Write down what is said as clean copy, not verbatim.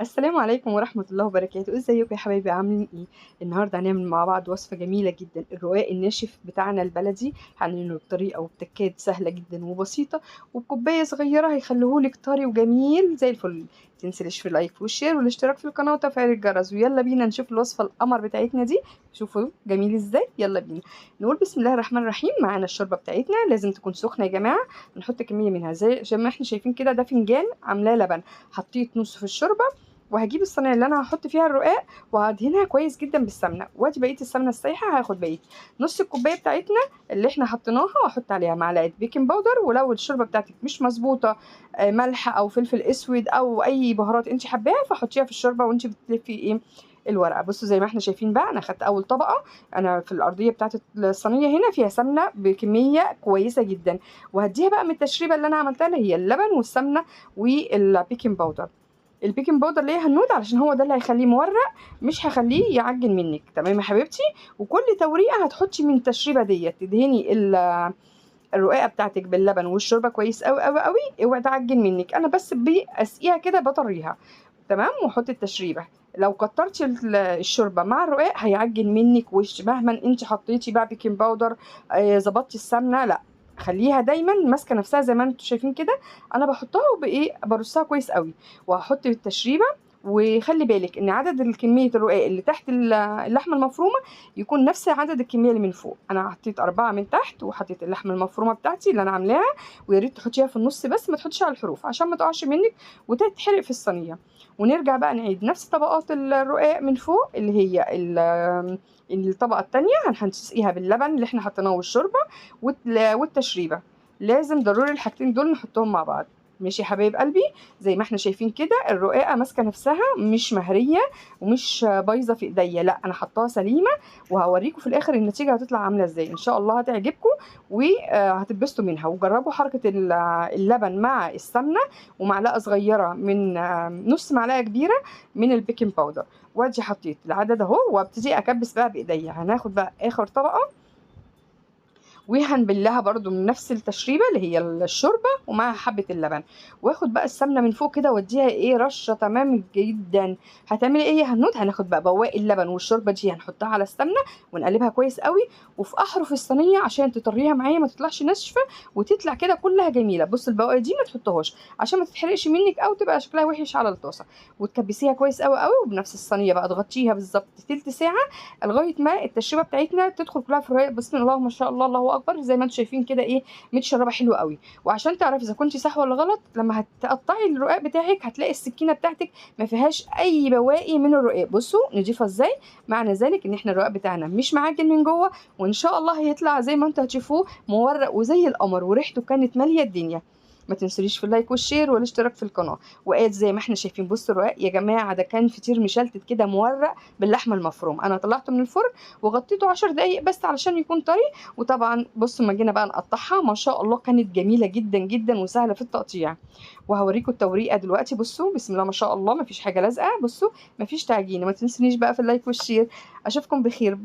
السلام عليكم ورحمة الله وبركاته، ازيكم يا حبايبي عاملين ايه؟ النهارده هنعمل مع بعض وصفة جميلة جدا، الرقاق الناشف بتاعنا البلدي. هنعمله بطريقة وبتكات سهلة جدا وبسيطة، وبكوباية صغيرة هيخليهولك طري وجميل زي الفل. متنسيش في اللايك والشير والاشتراك في القناة وتفعيل الجرس، ويلا بينا نشوف الوصفة القمر بتاعتنا دي. شوفوا جميل ازاي، يلا بينا. نقول بسم الله الرحمن الرحيم. معانا الشوربة بتاعتنا لازم تكون سخنة يا جماعة. نحط كمية منها زي ما احنا شايفين كده، ده فنجان عاملاه لبن، حطيت نص في الشوربة. وهجيب الصينيه اللي انا هحط فيها الرقاق وهدهنها كويس جدا بالسمنه، وادي بقيه السمنه السايحه هاخد بقيه نص الكوبايه بتاعتنا اللي احنا حطيناها، واحط عليها معلقه بيكنج باودر. ولو الشوربه بتاعتك مش مظبوطه، ملح او فلفل اسود او اي بهارات انت حباها، فحطيها في الشوربه وانت بتلفي ايه الورقه. بصوا زي ما احنا شايفين بقى، انا خدت اول طبقه. انا في الارضيه بتاعت الصينيه هنا فيها سمنه بكميه كويسه جدا، وهديها بقى من التشريبه اللي انا عملتها، اللي هي اللبن والسمنه والبيكنج باودر. البيكنج باودر ليه هنود علشان هو ده اللي هيخليه مورق، مش هخليه يعجن منك. تمام يا حبيبتي. وكل توريقه هتحطي من التشريبه ديت تدهني الرقاقه بتاعتك باللبن والشوربه كويس قوي قوي قوي، اوعي تعجن منك. انا بس بسقيها كده بطريها. تمام. واحط التشريبه. لو كترتي الشوربه مع الرقاق هيعجن منك وش، مهما انت حطيتي بقى بيكنج باودر، ظبطتي السمنه، لا. خليها دايما ماسكه نفسها زي ما انتم شايفين كده. انا بحطها وبايه برصها كويس قوي، وهحط التشريبه. وخلي بالك ان عدد الكميه الرقاق اللي تحت اللحمه المفرومه يكون نفس عدد الكميه اللي من فوق. انا حطيت 4 من تحت، وحطيت اللحمه المفرومه بتاعتي اللي انا عاملاها. ويا ريت تحطيها في النص بس، ما تحطيش على الحروف عشان ما تقعش منك وتتحرق في الصينيه. ونرجع بقى نعيد نفس طبقات الرقاق من فوق، اللي هي الطبقه التانية هنسقيها باللبن اللي احنا حطيناه والشوربه والتشريبه. لازم ضروري الحاجتين دول نحطهم مع بعض. ماشي يا حبايب قلبي. زي ما احنا شايفين كده الرقاقه ماسكه نفسها، مش مهريه ومش بايظه في ايديا، لا انا حطاها سليمه. وهوريكم في الاخر النتيجه هتطلع عامله ازاي، ان شاء الله هتعجبكم وهتتبسطوا منها. وجربوا حركه اللبن مع السمنه، ومعلقه صغيره من نص معلقه كبيره من البيكنج باودر. وادي حطيت العدد اهو، وابتدي اكبس بقى بايديا. هناخد بقى اخر طبقه، وهنبلها برضو من نفس التشريبه اللي هي الشوربه ومعها حبه اللبن. واخد بقى السمنه من فوق كده واديها ايه رشه تمام جدا. هتعملي ايه يا هنود؟ هناخد بقى بواقي اللبن والشوربه دي هنحطها على السمنه ونقلبها كويس قوي، وفي احرف الصينيه عشان تطريها معايا ما تطلعش ناشفه وتطلع كده كلها جميله. بص البواقي دي ما تحطهاش عشان ما تتحرقش منك او تبقى شكلها وحش على الطاسه. وتكبسيها كويس قوي قوي، وبنفس الصينيه بقى تغطيها بالظبط تلت ساعه، لغايه ما التشريبه بتاعتنا تدخل كلها في الرقاق. بسم الله ما شاء الله، الله اكبر. زي ما انتم شايفين كده ايه، متشربه حلوه قوي. وعشان تعرفي اذا كنتي صح ولا غلط، لما هتقطعي الرقاق بتاعك هتلاقي السكينه بتاعتك ما فيهاش اي بواقي من الرقاق. بصوا نضيفها ازاي. معنى ذلك ان احنا الرقاق بتاعنا مش معجن من جوه، وان شاء الله هيطلع زي ما انتم هتشوفوه مورق وزي القمر، وريحته كانت ماليه الدنيا. ما تنسونيش في اللايك والشير والاشتراك في القناه. وقاد زي ما احنا شايفين. بصوا الرقاق يا جماعه ده كان فطير مشلتت كده مورق باللحمه المفروم. انا طلعته من الفرن وغطيته 10 دقايق بس علشان يكون طري. وطبعا بصوا لما جينا بقى نقطعها ما شاء الله كانت جميله جدا جدا وسهله في التقطيع. وهوريكم التوريقه دلوقتي. بصوا بسم الله ما شاء الله، ما فيش حاجه لازقه. بصوا ما فيش تعجين. ما تنسونيش بقى في اللايك والشير. اشوفكم بخير.